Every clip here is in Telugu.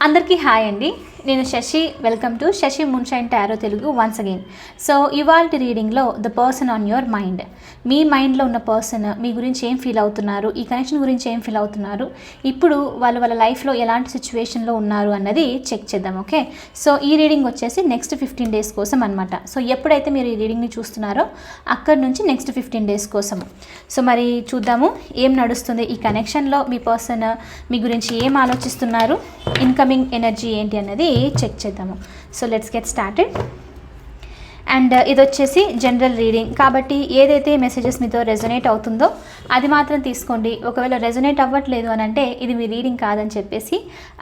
అందరికీ హాయ్ అండి. నేను Shashi. Welcome to Shashi moonshine tarot Telugu once again. So ఇవాల్టి రీడింగ్లో the person on your mind, మీ మైండ్లో ఉన్న పర్సన్ మీ గురించి ఏం ఫీల్ అవుతున్నారు, ఈ కనెక్షన్ గురించి ఏం ఫీల్ అవుతున్నారు, ఇప్పుడు వాళ్ళ లైఫ్లో ఎలాంటి సిచ్యువేషన్లో ఉన్నారు అన్నది చెక్ చేద్దాం. ఓకే, సో ఈ రీడింగ్ వచ్చేసి నెక్స్ట్ 15 days కోసం అనమాట. సో ఎప్పుడైతే మీరు ఈ రీడింగ్ని చూస్తున్నారో అక్కడి నుంచి నెక్స్ట్ 15 days కోసము. సో మరి చూద్దాము ఏం నడుస్తుంది ఈ కనెక్షన్లో, మీ పర్సన్ మీ గురించి ఏం ఆలోచిస్తున్నారు, ఇన్కమింగ్ ఎనర్జీ ఏంటి అన్నది చెక్ చేద్దాము. So let's get started. And ఇది వచ్చేసి జనరల్ రీడింగ్ కాబట్టి ఏదైతే మెసేజెస్ మీతో రెజొనేట్ అవుతుందో అది మాత్రం తీసుకోండి. ఒకవేళ రెజొనేట్ అవ్వట్లేదు అని అంటే ఇది మీ రీడింగ్ కాదని చెప్పేసి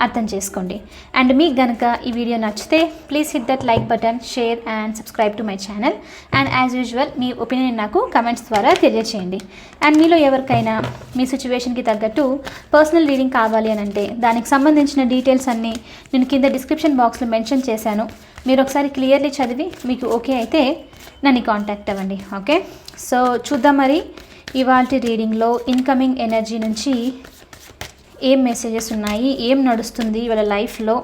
అర్థం చేసుకోండి. అండ్ మీకు కనుక ఈ వీడియో నచ్చితే please hit that like button, share and subscribe to my channel. And as usual me opinion నాకు కమెంట్స్ ద్వారా తెలియచేయండి. అండ్ మీలో ఎవరికైనా మీ సిచ్యువేషన్కి తగ్గట్టు పర్సనల్ రీడింగ్ కావాలి అని అంటే దానికి సంబంధించిన డీటెయిల్స్ అన్నీ నేను కింద డిస్క్రిప్షన్ బాక్స్లో మెన్షన్ చేశాను. మీరు ఒకసారి క్లియర్లీ చదివి మీకు ఓకే అయితే నన్ను కాంటాక్ట్ అవ్వండి. ఓకే, సో చూద్దాం మరి ఇవాల్టి రీడింగ్లో ఇన్కమింగ్ ఎనర్జీ నుంచి ఏం మెసేజెస్ ఉన్నాయి, ఏం నడుస్తుంది వాళ్ళ లైఫ్లో,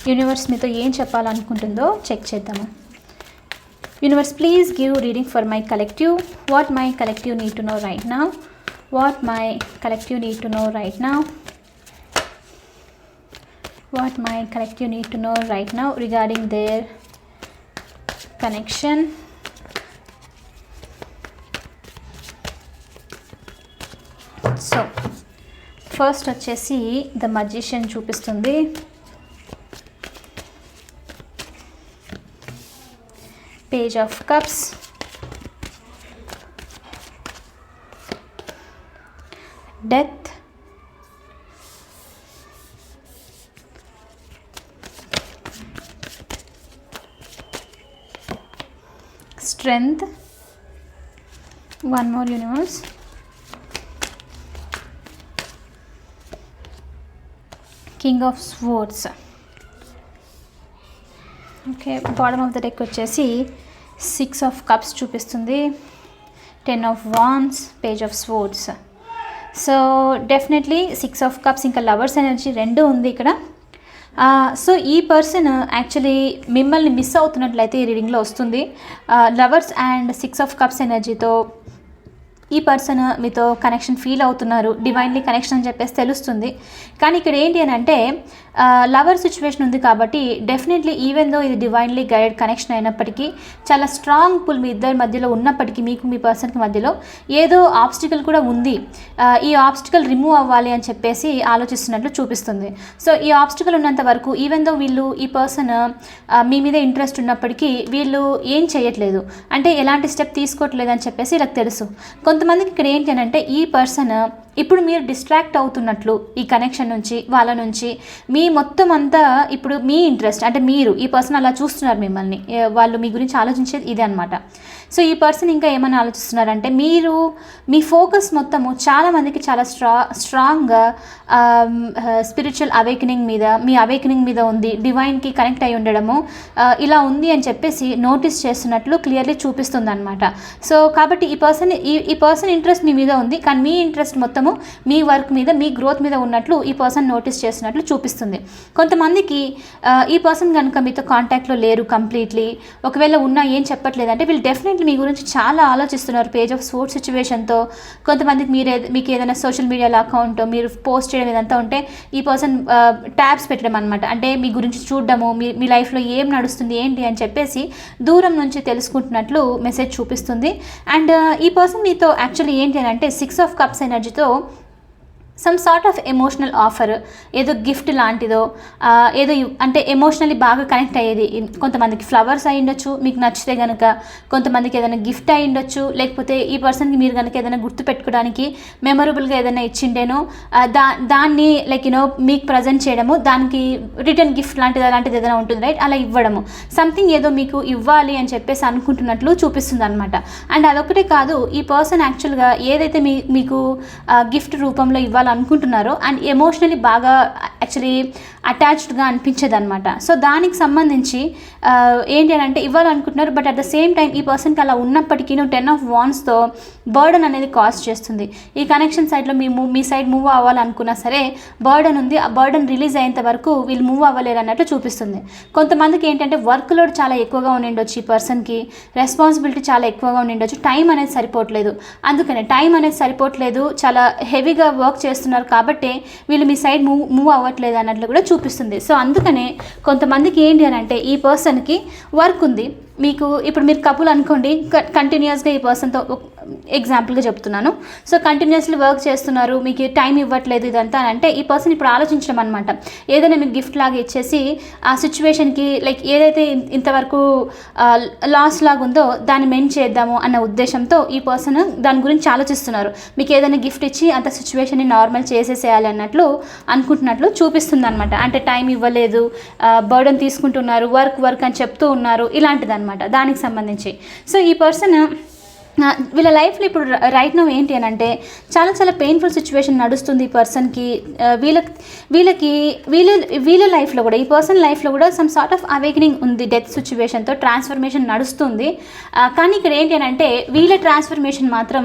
యూనివర్స్ మీతో ఏం చెప్పాలనుకుంటుందో చెక్ చేద్దాము. Universe please give reading for my collective. What my collective need to know right now. What my collective need to know right now. What my collective need to know right now regarding their connection. So first వచ్చేసి ద magician చూపిస్తుంది. Page of Cups, Death, Strength, one more universe, King of Swords. Okay, bottom of the deck వచ్చేసి 6 of Cups చూపిస్తుంది, 10 of Wands, Page of Swords. So definitely 6 of Cups ఇంకా లవర్స్ ఎనర్జీ రెండు ఉంది ఇక్కడ. సో ఈ పర్సన్ యాక్చువల్లీ మిమ్మల్ని మిస్ అవుతున్నట్లయితే ఈ రీడింగ్లో వస్తుంది. లవర్స్ అండ్ 6 of Cups ఎనర్జీతో ఈ పర్సన్ మీతో కనెక్షన్ ఫీల్ అవుతున్నారు, డివైన్లీ కనెక్షన్ అని చెప్పేసి తెలుస్తుంది. కానీ ఇక్కడ ఏంటి అని అంటే లవర్ సిచ్యువేషన్ ఉంది కాబట్టి డెఫినెట్లీ ఈవెన్ దో ఇది డివైన్లీ గైడెడ్ కనెక్షన్ అయినప్పటికీ చాలా స్ట్రాంగ్ పుల్ మీ ఇద్దరి మధ్యలో ఉన్నప్పటికీ మీకు మీ పర్సన్కి మధ్యలో ఏదో ఆబ్స్టికల్ కూడా ఉంది. ఈ ఆబ్స్టికల్ రిమూవ్ అవ్వాలి అని చెప్పేసి ఆలోచిస్తున్నట్లు చూపిస్తుంది. సో ఈ ఆబ్స్టికల్ ఉన్నంత వరకు ఈవెన్ దో వీళ్ళు ఈ పర్సన్ మీ మీద ఇంట్రెస్ట్ ఉన్నప్పటికీ వీళ్ళు ఏం చేయట్లేదు, అంటే ఎలాంటి స్టెప్ తీసుకోవట్లేదు అని చెప్పేసి ఇలా తెలుసు. కొంతమందికి ఇక్కడ ఏంటి అని అంటే ఈ పర్సన్ ఇప్పుడు మీరు డిస్ట్రాక్ట్ అవుతున్నట్లు ఈ కనెక్షన్ నుంచి వాళ్ళ నుంచి మీ మొత్తం అంతా ఇప్పుడు మీ ఇంట్రెస్ట్ అంటే మీరు ఈ పర్సన్ అలా చూస్తున్నారు మిమ్మల్ని, వాళ్ళు మీ గురించి ఆలోచించేది ఇదే అనమాట. సో ఈ పర్సన్ ఇంకా ఏమైనా ఆలోచిస్తున్నారంటే మీరు మీ ఫోకస్ మొత్తము చాలామందికి చాలా స్ట్రాంగ్గా స్పిరిచువల్ అవేకనింగ్ మీద, మీ అవేకనింగ్ మీద ఉంది, డివైన్కి కనెక్ట్ అయి ఉండడము ఇలా ఉంది అని చెప్పేసి నోటీస్ చేస్తున్నట్లు క్లియర్లీ చూపిస్తుంది అనమాట. సో కాబట్టి ఈ పర్సన్ ఇంట్రెస్ట్ మీ మీద ఉంది, కానీ మీ ఇంట్రెస్ట్ మొత్తము మీ వర్క్ మీద, మీ గ్రోత్ మీద ఉన్నట్లు ఈ పర్సన్ నోటీస్ చేస్తున్నట్లు చూపిస్తుంది. కొంతమందికి ఈ పర్సన్ కనుక మీతో కాంటాక్ట్లో లేరు కంప్లీట్లీ, ఒకవేళ ఉన్నా ఏం చెప్పట్లేదు అంటే వీళ్ళు డెఫినెట్లీ మీ గురించి చాలా ఆలోచిస్తున్నారు పేజ్ ఆఫ్ స్పోర్ట్స్ సిచ్యువేషన్తో. కొంతమందికి మీకు ఏదైనా సోషల్ మీడియాలో అకౌంట్ మీరు పోస్ట్ చేయడం ఇదంతా ఉంటే ఈ పర్సన్ ట్యాబ్స్ పెట్టడం అనమాట, అంటే మీ గురించి చూడడము, మీ లైఫ్లో ఏం నడుస్తుంది ఏంటి అని చెప్పేసి దూరం నుంచి తెలుసుకుంటున్నట్లు మెసేజ్ చూపిస్తుంది. అండ్ ఈ పర్సన్ మీతో యాక్చువల్లీ ఏంటి అని అంటే 6 of Cups ఎనర్జీతో some sort of emotional offer, ఏదో గిఫ్ట్ లాంటిదో ఏదో అంటే ఎమోషనల్లీ బాగా కనెక్ట్ అయ్యేది. కొంతమందికి ఫ్లవర్స్ అయి ఉండొచ్చు మీకు నచ్చితే కనుక, కొంతమందికి ఏదైనా గిఫ్ట్ అయి ఉండొచ్చు, లేకపోతే ఈ పర్సన్కి మీరు కనుక ఏదైనా గుర్తుపెట్టుకోవడానికి మెమొరబుల్గా ఏదైనా ఇచ్చిండేనో దాన్ని లైక్ మీకు ప్రజెంట్ చేయడము, దానికి రిటర్న్ గిఫ్ట్ అలాంటిది ఏదైనా ఉంటుంది రైట్, అలా ఇవ్వడము, సంథింగ్ ఏదో మీకు ఇవ్వాలి అని చెప్పేసి అనుకుంటున్నట్లు చూపిస్తుంది అనమాట. అండ్ అదొకటే కాదు, ఈ పర్సన్ యాక్చువల్గా ఏదైతే మీకు గిఫ్ట్ రూపంలో ఇవ్వాలి అనుకుంటున్నారో అండ్ ఎమోషనలీ బాగా యాక్చువల్లీ అటాచ్డ్గా అనిపించదు అనమాట. సో దానికి సంబంధించి ఏంటి అని అంటే ఇవ్వాలనుకుంటున్నారు, but at the same time ఈ పర్సన్కి అలా ఉన్నప్పటికీ 10 of Wandsతో బర్డన్ అనేది కాజ్ చేస్తుంది. ఈ కనెక్షన్ సైడ్లో మీ సైడ్ మూవ్ అవ్వాలనుకున్నా సరే బర్డన్ ఉంది, ఆ బర్డన్ రిలీజ్ అయ్యేంత వరకు వీళ్ళు మూవ్ అవ్వలేరు అన్నట్టు చూపిస్తుంది. కొంతమందికి ఏంటంటే వర్క్ లోడ్ చాలా ఎక్కువగా ఉండిండొచ్చు, ఈ పర్సన్కి రెస్పాన్సిబిలిటీ చాలా ఎక్కువగా ఉండిండొచ్చు, టైం అనేది సరిపోవట్లేదు. అందుకనే టైం అనేది సరిపోవట్లేదు, చాలా హెవీగా వర్క్ చేస్తున్నారు కాబట్టి వీళ్ళు మీ సైడ్ మూవ్ అవ్వట్లేదు అన్నట్లు కూడా చూపిస్తుంది. సో అందుకనే కొంతమందికి ఏంటి అని అంటే ఈ పర్సన్కి వర్క్ ఉంది, మీకు ఇప్పుడు మీరు కపుల్ అనుకోండి, కంటిన్యూస్గా ఈ పర్సన్తో ఎగ్జాంపుల్గా చెప్తున్నాను. సో కంటిన్యూస్లీ వర్క్ చేస్తున్నారు, మీకు టైం ఇవ్వట్లేదు ఇదంతా అని అంటే ఈ పర్సన్ ఇప్పుడు ఆలోచించడం అనమాట, ఏదైనా మీకు గిఫ్ట్ లాగా ఇచ్చేసి ఆ సిచ్యువేషన్కి లైక్ ఏదైతే ఇంతవరకు లాస్ లాగా ఉందో దాన్ని మెండ్ చేద్దాము అన్న ఉద్దేశంతో ఈ పర్సన్ దాని గురించి ఆలోచిస్తున్నారు. మీకు ఏదైనా గిఫ్ట్ ఇచ్చి అంత సిచ్యువేషన్ని నార్మల్ చేసేసేయాలి అన్నట్లు అనుకుంటున్నట్లు చూపిస్తుంది అనమాట. అంటే టైం ఇవ్వలేదు, బర్డన్ తీసుకుంటున్నారు, వర్క్ అని చెప్తూ ఉన్నారు, ఇలాంటిది అనమాట దానికి సంబంధించి. సో ఈ పర్సన్ వీళ్ళ లైఫ్లో ఇప్పుడు రైట్ నౌ ఏంటి అని అంటే చాలా పెయిన్ఫుల్ సిచ్యువేషన్ నడుస్తుంది ఈ పర్సన్కి. వీళ్ళ లైఫ్లో కూడా ఈ పర్సన్ లైఫ్లో కూడా సమ్ సార్ట్ ఆఫ్ అవేకనింగ్ ఉంది, డెత్ సిచ్యువేషన్తో ట్రాన్స్ఫర్మేషన్ నడుస్తుంది. కానీ ఇక్కడ ఏంటి అని అంటే వీళ్ళ ట్రాన్స్ఫర్మేషన్ మాత్రం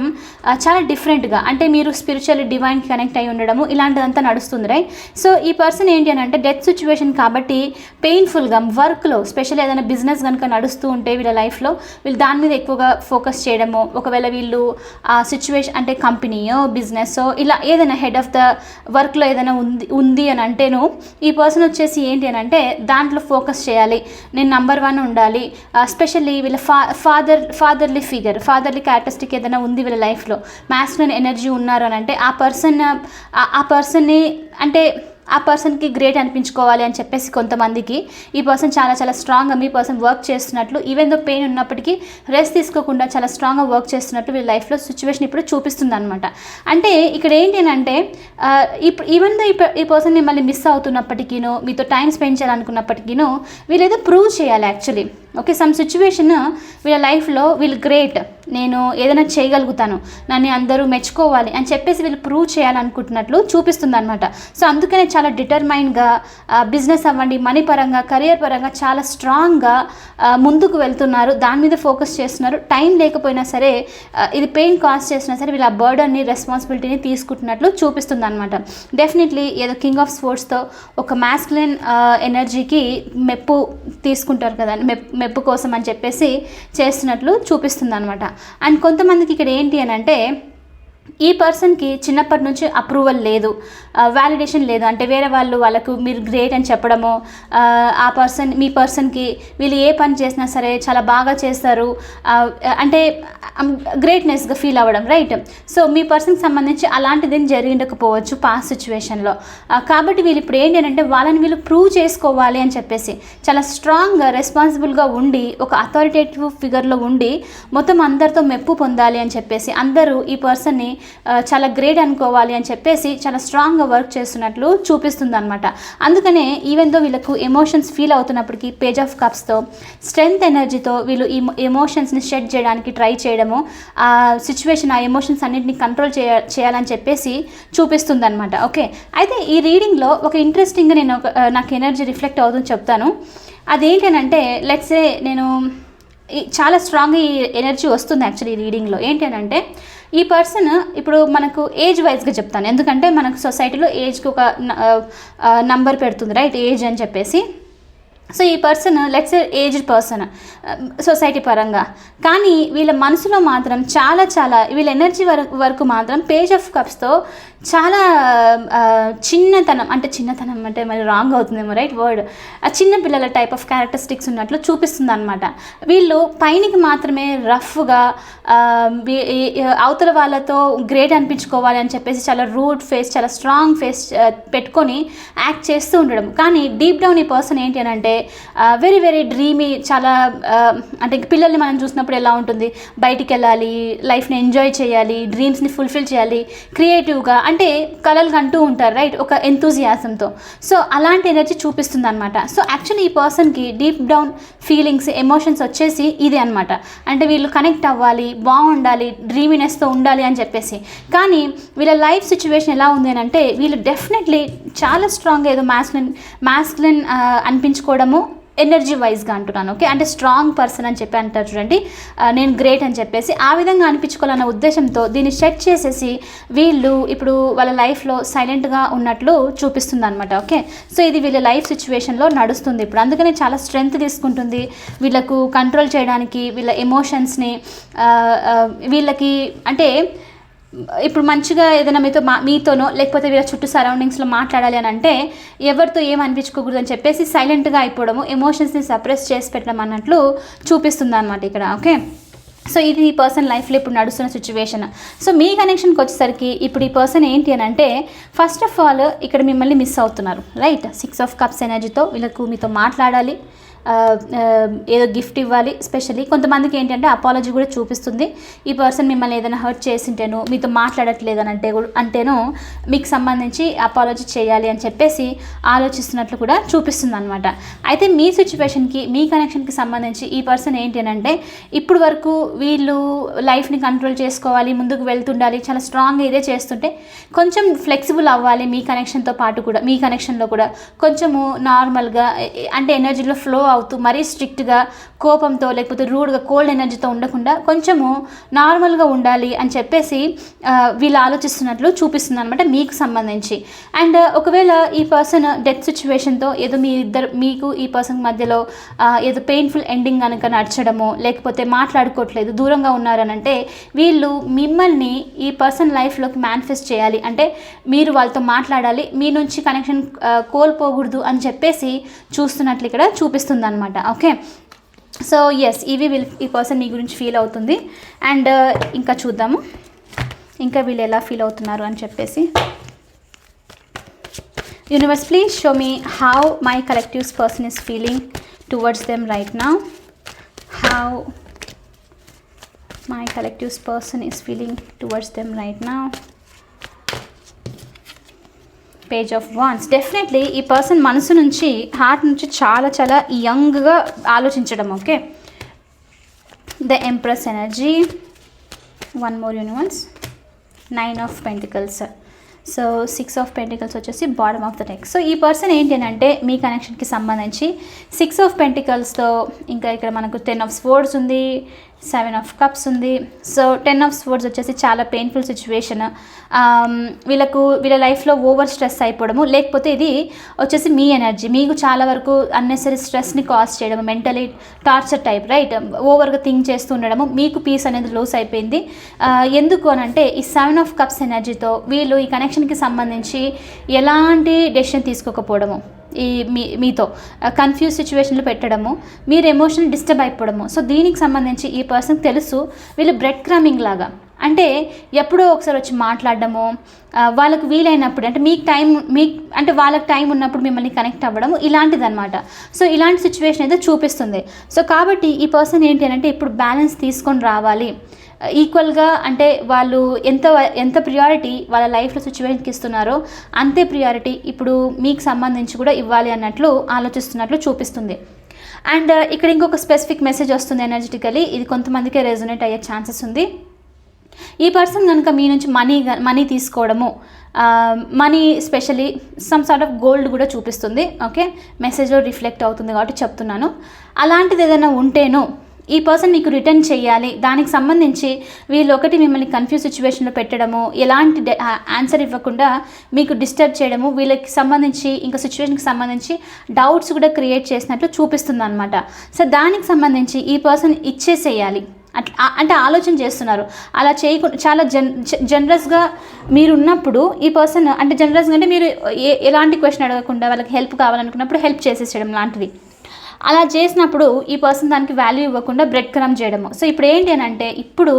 చాలా డిఫరెంట్గా, అంటే మీరు స్పిరిచువల్ డివైన్కి కనెక్ట్ అయి ఉండడము ఇలాంటిదంతా నడుస్తుంది, రైట్. సో ఈ పర్సన్ ఏంటి అని అంటే డెత్ సిచ్యువేషన్ కాబట్టి పెయిన్ఫుల్గా వర్క్లో స్పెషల్ ఏదైనా బిజినెస్ కనుక నడుస్తూ ఉంటే వీళ్ళ లైఫ్లో వీళ్ళు దాని మీద ఎక్కువగా ఫోకస్ చేయడము, ఒకవేళ వీళ్ళు ఆ సిచ్యువేషన్ అంటే కంపెనీయో బిజినెస్ ఇలా ఏదైనా హెడ్ ఆఫ్ ద వర్క్లో ఏదైనా ఉంది అని అంటేను ఈ పర్సన్ వచ్చేసి ఏంటి అని అంటే దాంట్లో ఫోకస్ చేయాలి, నేను నెంబర్ 1 ఉండాలి. స్పెషల్లీ వీళ్ళ ఫాదర్లీ ఫాదర్లీ క్యారెక్టరిస్టిక్ ఏదైనా ఉంది వీళ్ళ లైఫ్లో, మ్యాస్కులైన్ ఎనర్జీ ఉన్నారు అని అంటే ఆ పర్సన్ని అంటే ఆ పర్సన్కి గ్రేట్ అనిపించుకోవాలి అని చెప్పేసి కొంతమందికి ఈ పర్సన్ చాలా స్ట్రాంగ్గా మీ పర్సన్ వర్క్ చేస్తున్నట్లు, ఈవెన్ దో పెయిన్ ఉన్నప్పటికీ రెస్ట్ తీసుకోకుండా చాలా స్ట్రాంగ్గా వర్క్ చేస్తున్నట్టు వీళ్ళ లైఫ్లో సిచ్యువేషన్ ఇప్పుడు చూపిస్తుంది అనమాట. అంటే ఇక్కడ ఏంటి అని అంటే ఇప్పుడు ఈవెన్ దో ఈ పర్సన్ మిమ్మల్ని మిస్ అవుతున్నప్పటికీనో మీతో టైం స్పెండ్ చేయాలనుకున్నప్పటికీనో వీళ్ళు ఏదో ప్రూవ్ చేయాలి యాక్చువల్లీ. ఓకే, సమ్ సిచ్యువేషన్ వీళ్ళ లైఫ్లో వీళ్ళు గ్రేట్, నేను ఏదైనా చేయగలుగుతాను, నన్ను అందరూ మెచ్చుకోవాలి అని చెప్పేసి వీళ్ళు ప్రూవ్ చేయాలనుకుంటున్నట్లు చూపిస్తుంది అనమాట. సో అందుకనే చాలా డిటర్మైన్గా బిజినెస్ అవ్వండి, మనీ పరంగా కెరియర్ పరంగా చాలా స్ట్రాంగ్గా ముందుకు వెళ్తున్నారు, దాని మీద ఫోకస్ చేస్తున్నారు. టైం లేకపోయినా సరే ఇది పెయిన్ కాజ్ చేసినా సరే వీళ్ళ బర్డన్ని రెస్పాన్సిబిలిటీని తీసుకుంటున్నట్లు చూపిస్తుంది అనమాట. డెఫినెట్లీ ఏదో కింగ్ ఆఫ్ స్పోర్ట్స్తో ఒక మ్యాస్కులైన్ ఎనర్జీకి మెప్పు తీసుకుంటారు కదా, మెప్పు కోసం అని చెప్పేసి చేస్తున్నట్లు చూపిస్తుంది అనమాట. అండ్ కొంతమందికి ఇక్కడ ఏంటి అని అంటే ఈ పర్సన్కి చిన్నప్పటి నుంచి అప్రూవల్ లేదు, వ్యాలిడేషన్ లేదు, అంటే వేరే వాళ్ళకు మీరు గ్రేట్ అని చెప్పడము, మీ పర్సన్కి వీళ్ళు ఏ పని చేసినా సరే చాలా బాగా చేస్తారు అంటే గ్రేట్నెస్గా ఫీల్ అవ్వడం, రైట్. సో మీ పర్సన్కి సంబంధించి అలాంటిది జరిగిండకపోవచ్చు పాస్ట్ సిచ్యువేషన్లో. కాబట్టి వీళ్ళు ఇప్పుడు ఏంటి అంటే వాళ్ళని వీళ్ళు ప్రూవ్ చేసుకోవాలి అని చెప్పేసి చాలా స్ట్రాంగ్గా రెస్పాన్సిబుల్గా ఉండి ఒక అథారిటేటివ్ ఫిగర్లో ఉండి మొత్తం అందరితో మెప్పు పొందాలి అని చెప్పేసి అందరూ ఈ పర్సన్ని చాలా గ్రేట్ అనుకోవాలి అని చెప్పేసి చాలా స్ట్రాంగ్గా వర్క్ చేస్తున్నట్లు చూపిస్తుంది అనమాట. అందుకనే ఈవెన్ దో వీళ్ళకు ఎమోషన్స్ ఫీల్ అవుతున్నప్పటికీ పేజ్ ఆఫ్ కప్స్తో స్ట్రెంగ్త్ ఎనర్జీతో వీళ్ళు ఈ ఎమోషన్స్ని షెడ్ చేయడానికి ట్రై చేయడము, ఆ సిచ్యువేషన్ ఆ ఎమోషన్స్ అన్నింటినీ కంట్రోల్ చేయాలని చెప్పేసి చూపిస్తుంది అనమాట. ఓకే, అయితే ఈ రీడింగ్లో ఒక ఇంట్రెస్టింగ్గా నేను నాకు ఎనర్జీ రిఫ్లెక్ట్ అవుతుంది చెప్తాను. అదేంటనంటే లెట్సే నేను చాలా స్ట్రాంగ్గా ఈ ఎనర్జీ వస్తుంది యాక్చువల్లీ ఈ రీడింగ్లో. ఏంటి అని అంటే ఈ పర్సన్ ఇప్పుడు మనకు ఏజ్ వైజ్గా చెప్తాను, ఎందుకంటే మనకు సొసైటీలో ఏజ్కి ఒక నంబర్ పెడుతుంది, రైట్, ఏజ్ అని చెప్పేసి. సో ఈ person let's aged person society పరంగా, కానీ వీళ్ళ మనసులో మాత్రం చాలా వీళ్ళ ఎనర్జీ వరకు మాత్రం పేజ్ ఆఫ్ కప్స్తో చాలా చిన్నతనం అంటే మరి రాంగ్ అవుతుందేమో, రైట్ వర్డ్, చిన్న పిల్లల టైప్ ఆఫ్ క్యారెక్టరిస్టిక్స్ ఉన్నట్లు చూపిస్తుంది అనమాట. వీళ్ళు పైనకి మాత్రమే రఫ్గా అవతల వాళ్ళతో గ్రేట్ అనిపించుకోవాలి అని చెప్పేసి చాలా రూడ్ ఫేస్, చాలా స్ట్రాంగ్ ఫేస్ పెట్టుకొని యాక్ట్ చేస్తూ ఉండడం. కానీ డీప్ డౌన్ ఈ పర్సన్ ఏంటి అని అంటే వెరీ డ్రీమీ, చాలా అంటే పిల్లల్ని మనం చూసినప్పుడు ఎలా ఉంటుంది, బయటికి వెళ్ళాలి, లైఫ్ని ఎంజాయ్ చేయాలి, డ్రీమ్స్ని ఫుల్ఫిల్ చేయాలి, క్రియేటివ్గా అంటే కలలు కంటూ ఉంటారు రైట్, ఒక ఎంతూజియాజంతో. సో అలాంటి ఎనర్జీ చూపిస్తుంది అనమాట. సో యాక్చువల్లీ ఈ పర్సన్కి డీప్ డౌన్ ఫీలింగ్స్, ఎమోషన్స్ వచ్చేసి ఇదే అనమాట. అంటే వీళ్ళు కనెక్ట్ అవ్వాలి, బాగుండాలి, డ్రీమినెస్తో ఉండాలి అని చెప్పేసి. కానీ వీళ్ళ లైఫ్ సిచ్యువేషన్ ఎలా ఉంది అని అంటే వీళ్ళు డెఫినెట్లీ చాలా స్ట్రాంగ్గా ఏదో మ్యాస్కులిన్ అనిపించుకోవడము, ఎనర్జీ వైజ్గా అంటున్నాను, ఓకే. అంటే స్ట్రాంగ్ పర్సన్ అని చెప్పి అంటారు చూడండి, నేను గ్రేట్ అని చెప్పేసి ఆ విధంగా అనిపించుకోవాలన్న ఉద్దేశంతో దీన్ని సెట్ చేసేసి వీళ్ళు ఇప్పుడు వాళ్ళ లైఫ్లో సైలెంట్గా ఉన్నట్లు చూపిస్తుంది అనమాట, ఓకే. సో ఇది వీళ్ళ లైఫ్ సిచ్యువేషన్లో నడుస్తుంది ఇప్పుడు. అందుకనే చాలా స్ట్రెంగ్త్ తీసుకుంటుంది వీళ్ళకు కంట్రోల్ చేయడానికి, వీళ్ళ ఎమోషన్స్ని. వీళ్ళకి అంటే ఇప్పుడు మంచిగా ఏదైనా మీతోనో లేకపోతే వీళ్ళ చుట్టూ సరౌండింగ్స్లో మాట్లాడాలి అని అంటే ఎవరితో ఏం అనిపించుకోకూడదు అని చెప్పేసి సైలెంట్గా అయిపోవడము, ఎమోషన్స్ని సప్రెస్ చేసి పెట్టడం అన్నట్లు చూపిస్తుంది అనమాట ఇక్కడ, ఓకే. సో ఇది ఈ పర్సన్ లైఫ్లో ఇప్పుడు నడుస్తున్న సిచ్యువేషన్. సో మీ కనెక్షన్కి వచ్చేసరికి ఇప్పుడు ఈ పర్సన్ ఏంటి అని అంటే ఫస్ట్ ఆఫ్ ఆల్ ఇక్కడ మిమ్మల్ని మిస్ అవుతున్నారు రైట్. 6 ఆఫ్ కప్స్ ఎనర్జీతో వీళ్ళకు మీతో మాట్లాడాలి, ఏదో గిఫ్ట్ ఇవ్వాలి. స్పెషల్లీ కొంతమందికి ఏంటంటే అపాలజీ కూడా చూపిస్తుంది. ఈ పర్సన్ మిమ్మల్ని ఏదైనా హర్ట్ చేసింటేనో మీతో మాట్లాడట్లేదు అని అంటేనో మీకు సంబంధించి అపాలజీ చేయాలి అని చెప్పేసి ఆలోచిస్తున్నట్లు కూడా చూపిస్తుంది అనమాట. అయితే మీ సిచ్యువేషన్కి, మీ కనెక్షన్కి సంబంధించి ఈ పర్సన్ ఏంటి అని అంటే ఇప్పుడు వరకు వీళ్ళు లైఫ్ని కంట్రోల్ చేసుకోవాలి, ముందుకు వెళ్తుండాలి, చాలా స్ట్రాంగ్గా ఇదే చేస్తుంటే కొంచెం ఫ్లెక్సిబుల్ అవ్వాలి మీ కనెక్షన్తో పాటు కూడా. మీ కనెక్షన్లో కూడా కొంచెము నార్మల్గా అంటే ఎనర్జీలో ఫ్లో అవుతూ మరీ స్ట్రిక్ట్గా కోపంతో లేకపోతే రూడ్గా కోల్డ్ ఎనర్జీతో ఉండకుండా కొంచెము నార్మల్గా ఉండాలి అని చెప్పేసి వీళ్ళు ఆలోచిస్తున్నట్లు చూపిస్తుంది అనమాట మీకు సంబంధించి. అండ్ ఒకవేళ ఈ పర్సన్ డెత్ సిచ్యువేషన్తో ఏదో మీకు ఈ పర్సన్ మధ్యలో ఏదో పెయిన్ఫుల్ ఎండింగ్ కనుక నడచడము, లేకపోతే మాట్లాడుకోవట్లేదు, దూరంగా ఉన్నారనంటే వీళ్ళు మిమ్మల్ని ఈ పర్సన్ లైఫ్లోకి మేనిఫెస్ట్ చేయాలి, అంటే మీరు వాళ్ళతో మాట్లాడాలి, మీ నుంచి కనెక్షన్ కోల్పోకూడదు అని చెప్పేసి చూస్తున్నట్లు ఇక్కడ చూపిస్తుంది అనమాట, ఓకే. సో ఎస్, ఇవి ఈ పర్సన్ మీ గురించి ఫీల్ అవుతుంది. అండ్ ఇంకా చూద్దాము ఇంకా వీళ్ళు ఎలా ఫీల్ అవుతున్నారు అని చెప్పేసి. Universe, please show me how my collectives person is feeling towards them right now. How my collectives person is feeling towards them right now. Page of wands. Definitely ఈ పర్సన్ మనసు నుంచి, హార్ట్ నుంచి చాలా చాలా యంగ్గా ఆలోచించడం, okay. The empress energy. One more universe. 9 of pentacles. So 6 of pentacles వచ్చేసి bottom of the deck. So ఈ పర్సన్ ఏంటి అని అంటే మీ కనెక్షన్కి సంబంధించి 6 ఆఫ్ పెంటికల్స్తో ఇంకా ఇక్కడ మనకు 10 ఆఫ్ స్వర్డ్స్ ఉంది, 7 ఆఫ్ కప్స్ ఉంది. సో 10 ఆఫ్ స్వర్డ్స్ వచ్చేసి చాలా పెయిన్ఫుల్ సిచ్యువేషన్. వీళ్ళ లైఫ్లో ఓవర్ స్ట్రెస్ అయిపోవడము, లేకపోతే ఇది వచ్చేసి మీ ఎనర్జీ మీకు చాలా వరకు అన్నెసరీ స్ట్రెస్ని కాజ్ చేయడము, మెంటలీ టార్చర్ టైప్ రైట్, ఓవర్గా థింక్ చేస్తూ ఉండడము, మీకు పీస్ అనేది లోస్ అయిపోయింది. ఎందుకు అని అంటే ఈ 7 ఆఫ్ కప్స్ ఎనర్జీతో వీళ్ళు ఈ కనెక్షన్కి సంబంధించి ఎలాంటి డెసిషన్ తీసుకోకపోవడము, ఈ మీతో కన్ఫ్యూజ్ సిచ్యువేషన్లో పెట్టడము, మీరు ఎమోషనల్ డిస్టర్బ్ అయిపోవడము. సో దీనికి సంబంధించి ఈ పర్సన్కి తెలుసు వీళ్ళు బ్రెడ్ క్రమింగ్ లాగా, అంటే ఎప్పుడో ఒకసారి వచ్చి మాట్లాడడము, వాళ్ళకు వీలైనప్పుడు అంటే అంటే వాళ్ళకి టైం ఉన్నప్పుడు మిమ్మల్ని కనెక్ట్ అవ్వడము, ఇలాంటిది అనమాట. సో ఇలాంటి సిచ్యువేషన్ అయితే చూపిస్తుంది. సో కాబట్టి ఈ పర్సన్ ఏంటి అని అంటే ఇప్పుడు బ్యాలెన్స్ తీసుకొని రావాలి ఈక్వల్గా. అంటే వాళ్ళు ఎంత ప్రియారిటీ వాళ్ళ లైఫ్లో సిచ్యువేషన్కి ఇస్తున్నారో అంతే ప్రియారిటీ ఇప్పుడు మీకు సంబంధించి కూడా ఇవ్వాలి అన్నట్లు ఆలోచిస్తున్నట్లు చూపిస్తుంది. అండ్ ఇక్కడ ఇంకొక స్పెసిఫిక్ మెసేజ్ వస్తుంది ఎనర్జెటికలీ, ఇది కొంతమందికే రెజొనేట్ అయ్యే ఛాన్సెస్ ఉంది. ఈ పర్సన్ కనుక మీ నుంచి మనీ తీసుకోవడము, money especially some sort of gold కూడా చూపిస్తుంది, ఓకే. మెసేజ్లో రిఫ్లెక్ట్ అవుతుంది కాబట్టి చెప్తున్నాను. అలాంటిది ఏదైనా ఉంటేనో ఈ పర్సన్ మీకు రిటర్న్ చేయాలి, దానికి సంబంధించి వీళ్ళు ఒకటి మిమ్మల్ని కన్ఫ్యూజ్ సిచ్యువేషన్లో పెట్టడము, ఎలాంటి ఆన్సర్ ఇవ్వకుండా మీకు డిస్టర్బ్ చేయడము, వీళ్ళకి సంబంధించి ఇంకా సిచ్యువేషన్కి సంబంధించి డౌట్స్ కూడా క్రియేట్ చేసినట్లు చూపిస్తుంది అనమాట. సో దానికి సంబంధించి ఈ పర్సన్ ఇచ్చేసేయాలి అంటే ఆలోచన చేస్తున్నారు. అలా చేయకుండా చాలా జనరస్గా మీరు ఉన్నప్పుడు ఈ పర్సన్ అంటే జనరస్గా అంటే మీరు ఎలాంటి క్వశ్చన్ అడగకుండా వాళ్ళకి హెల్ప్ కావాలనుకున్నప్పుడు హెల్ప్ చేసేసేయడం లాంటిది. అలా చేసినప్పుడు ఈ పర్సన్ దానికి వాల్యూ ఇవ్వకుండా బ్రెడ్ క్రమ్ చేయడము. సో ఇప్పుడు ఏంటి అని అంటే ఇప్పుడు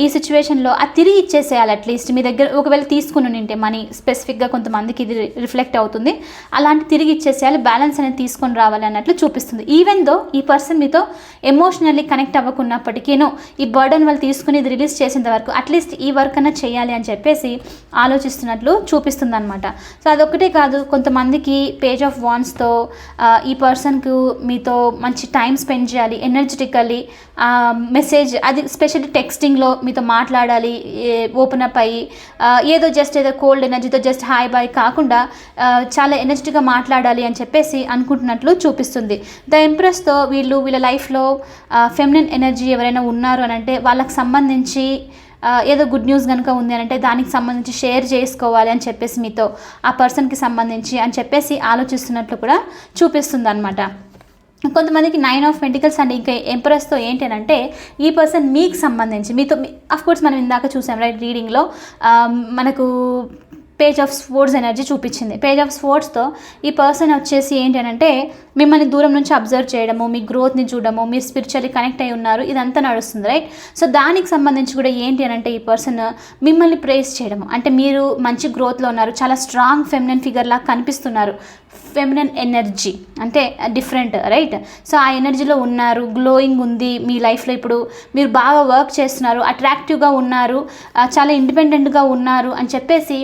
ఈ సిచ్యువేషన్లో అది తిరిగి ఇచ్చేసేయాలి. అట్లీస్ట్ మీ దగ్గర ఒకవేళ తీసుకుని ఉంటే మనీ స్పెసిఫిక్గా కొంతమందికి ఇది రిఫ్లెక్ట్ అవుతుంది, అలాంటి తిరిగి ఇచ్చేసేయాలి, బ్యాలెన్స్ అనేది తీసుకొని రావాలి అన్నట్లు చూపిస్తుంది. ఈవెన్ దో ఈ పర్సన్ మీతో ఎమోషనల్లీ కనెక్ట్ అవ్వకున్నప్పటికీనో ఈ బర్డన్ వాళ్ళు తీసుకుని ఇది రిలీజ్ చేసేంత వరకు అట్లీస్ట్ ఈ వర్క్ అన్నా చేయాలి అని చెప్పేసి ఆలోచిస్తున్నట్లు చూపిస్తుంది అనమాట. సో అదొక్కటే కాదు, కొంతమందికి పేజ్ ఆఫ్ వాండ్స్తో ఈ పర్సన్కు మీతో మంచి టైం స్పెండ్ చేయాలి, ఎనర్జెటికల్లీ మెసేజ్, అది స్పెషల్లీ టెక్స్టింగ్లో మీతో మాట్లాడాలి, ఓపెన్ అప్ అయ్యి ఏదో కోల్డ్ ఎనర్జీతో జస్ట్ హాయ్ బాయ్ కాకుండా చాలా ఎనర్జెటిక్గా మాట్లాడాలి అని చెప్పేసి అనుకుంటున్నట్లు చూపిస్తుంది. ద ఎంప్రెస్తో వీళ్ళ లైఫ్లో ఫెమినిన్ ఎనర్జీ ఎవరైనా ఉన్నారు అని అంటే వాళ్ళకి సంబంధించి ఏదో గుడ్ న్యూస్ కనుక ఉంది అని అంటే దానికి సంబంధించి షేర్ చేసుకోవాలి అని చెప్పేసి మీతో ఆ పర్సన్కి సంబంధించి అని చెప్పేసి ఆలోచిస్తున్నట్లు కూడా చూపిస్తుంది అనమాట. కొంతమందికి 9 ఆఫ్ పెంటికల్స్ అండ్ ఇంకా ఎంప్రెస్తో ఏంటి అని అంటే ఈ పర్సన్ మీకు సంబంధించి మీతో అఫ్కోర్స్ మనం ఇందాక చూసాం రైట్, రీడింగ్లో మనకు పేజ్ ఆఫ్ స్పోర్ట్స్ ఎనర్జీ చూపించింది. పేజ్ ఆఫ్ స్పోర్ట్స్తో ఈ పర్సన్ వచ్చేసి ఏంటి అని అంటే మిమ్మల్ని దూరం నుంచి అబ్జర్వ్ చేయడము, మీ గ్రోత్ని చూడడము, మీరు స్పిరిచువల్లీ కనెక్ట్ అయి ఉన్నారు, ఇదంతా నడుస్తుంది రైట్. సో దానికి సంబంధించి కూడా ఏంటి అని అంటే ఈ పర్సన్ మిమ్మల్ని ప్రేస్ చేయడము, అంటే మీరు మంచి గ్రోత్లో ఉన్నారు, చాలా స్ట్రాంగ్ ఫెమినన్ ఫిగర్ లాగా కనిపిస్తున్నారు, ఫెమినన్ ఎనర్జీ అంటే డిఫరెంట్ రైట్. సో ఆ ఎనర్జీలో ఉన్నారు, గ్లోయింగ్ ఉంది మీ లైఫ్లో, ఇప్పుడు మీరు బాగా వర్క్ చేస్తున్నారు, అట్రాక్టివ్గా ఉన్నారు, చాలా ఇండిపెండెంట్గా ఉన్నారు అని చెప్పేసి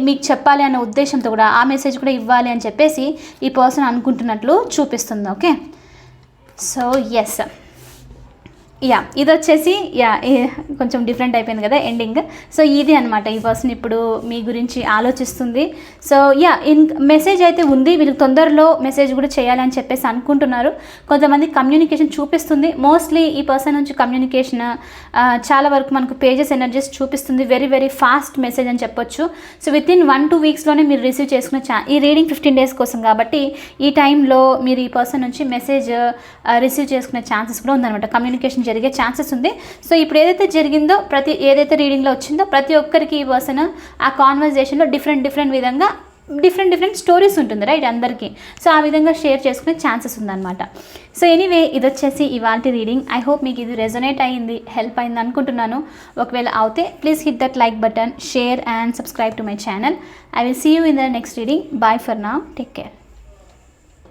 మీకు చెప్పాలి అనే ఉద్దేశంతో కూడా ఆ మెసేజ్ కూడా ఇవ్వాలి అని చెప్పేసి ఈ పర్సన్ అనుకుంటున్నట్లు చూపిస్తుంది. ఓకే, సో ఎస్ ఇది వచ్చేసి కొంచెం డిఫరెంట్ అయిపోయింది కదా ఎండింగ్. సో ఇది అనమాట ఈ పర్సన్ ఇప్పుడు మీ గురించి ఆలోచిస్తుంది. సో మెసేజ్ అయితే ఉంది, వీళ్ళకి తొందరలో మెసేజ్ కూడా చేయాలని చెప్పేసి అనుకుంటున్నారు. కొంతమంది కమ్యూనికేషన్ చూపిస్తుంది, మోస్ట్లీ ఈ పర్సన్ నుంచి కమ్యూనికేషన్ చాలా వరకు మనకు పేజెస్ ఎనర్జీస్ చూపిస్తుంది, వెరీ వెరీ ఫాస్ట్ మెసేజ్ అని చెప్పొచ్చు. సో వితిన్ 1-2 వీక్స్లోనే మీరు రిసీవ్ చేసుకునే ఈ రీడింగ్ 15 డేస్ కోసం కాబట్టి ఈ టైంలో మీరు ఈ పర్సన్ నుంచి మెసేజ్ రిసీవ్ చేసుకునే ఛాన్సెస్ కూడా ఉందన్నమాట, కమ్యూనికేషన్ జరిగే ఛాన్సెస్ ఉంది. సో ఇప్పుడు ఏదైతే జరిగిందో ఏదైతే రీడింగ్లో వచ్చిందో ప్రతి ఒక్కరికి ఈ పర్సన్ ఆ కాన్వర్జేషన్లో డిఫరెంట్ విధంగా డిఫరెంట్ స్టోరీస్ ఉంటుంది రైట్ అందరికీ. సో ఆ విధంగా షేర్ చేసుకునే ఛాన్సెస్ ఉందన్నమాట. సో ఎనీవే ఇది వచ్చేసి ఇవాల్టి రీడింగ్. ఐ హోప్ మీకు ఇది రెజొనేట్ అయ్యింది, హెల్ప్ అయింది అనుకుంటున్నాను. ఒకవేళ అవుతే please hit that like button, share and subscribe to my channel. I will see you in the next reading. Bye for now, take care.